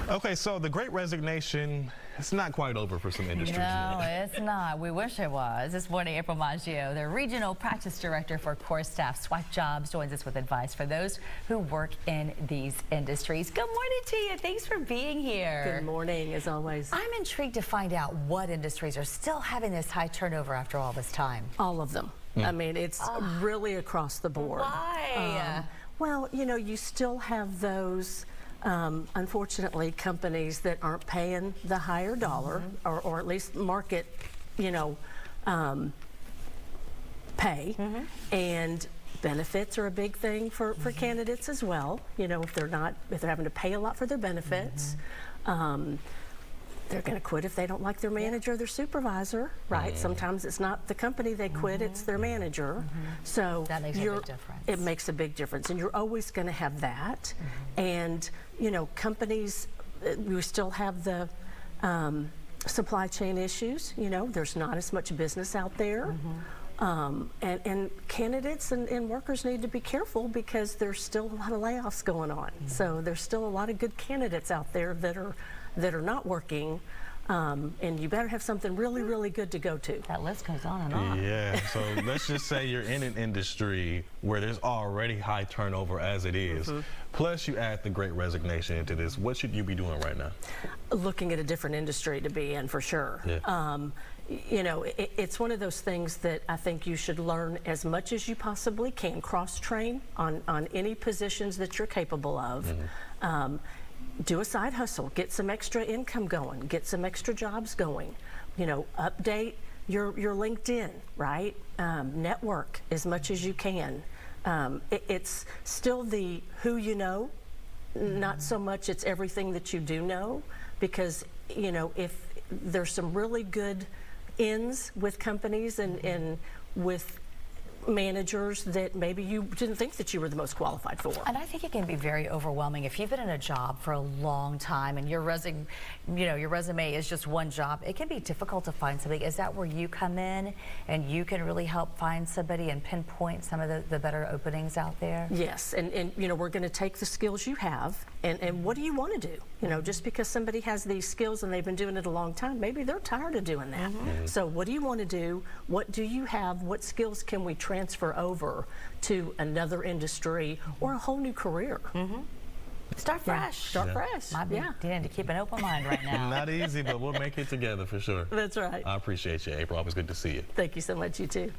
Okay, so the Great Resignation, it's not quite over for some industries. No, it's not. We wish it was. This morning, April Maggio, the Regional Practice Director for Core Staff Swipejobs, joins us with advice for those who work in these industries. Good morning to you. Thanks for being here. Good morning, as always. I'm intrigued to find out what industries are still having this high turnover after all this time. All of them. I mean, it's really across the board. Why? Well, you know, you still have those, unfortunately, companies that aren't paying the higher dollar, or at least market, you know, pay. And benefits are a big thing for candidates as well. You know, if they're having to pay a lot for their benefits. They're going to quit if they don't like their manager or their supervisor, right? Sometimes it's not the company they quit, it's their manager. So that makes a big difference. It makes a big difference, and you're always going to have that. And, you know, companies, we still have the supply chain issues. You know, there's not as much business out there. And candidates and workers need to be careful because there's still a lot of layoffs going on. So there's still a lot of good candidates out there that are not working, and you better have something really, really good to go to. That list goes on and on. Yeah, so let's just say you're in an industry where there's already high turnover as it is. Plus you add the Great Resignation into this. What should you be doing right now? Looking at a different industry to be in, for sure. You know, it's one of those things that I think you should learn as much as you possibly can, cross-train on any positions that you're capable of. Do a side hustle, get some extra income going, get some extra jobs going. You know, update your LinkedIn, right? Network as much as you can. It's still the who you know, not so much it's everything that you do know, because, you know, if there's some really good ins with companies and with managers that maybe you didn't think that you were the most qualified for. And I think it can be very overwhelming if you've been in a job for a long time and your resume is just one job. It can be difficult to find somebody. Is that where you come in and you can really help find somebody and pinpoint some of the better openings out there? Yes, and you know, we're going to take the skills you have and what do you want to do? You know, just because somebody has these skills and they've been doing it a long time, maybe they're tired of doing that. So what do you want to do? What do you have? What skills can we transfer over to another industry or a whole new career? Start fresh. Start fresh. Might be needing to keep an open mind right now. Not easy, but we'll make it together for sure. That's right. I appreciate you, April. Always good to see you. Thank you so much. You too.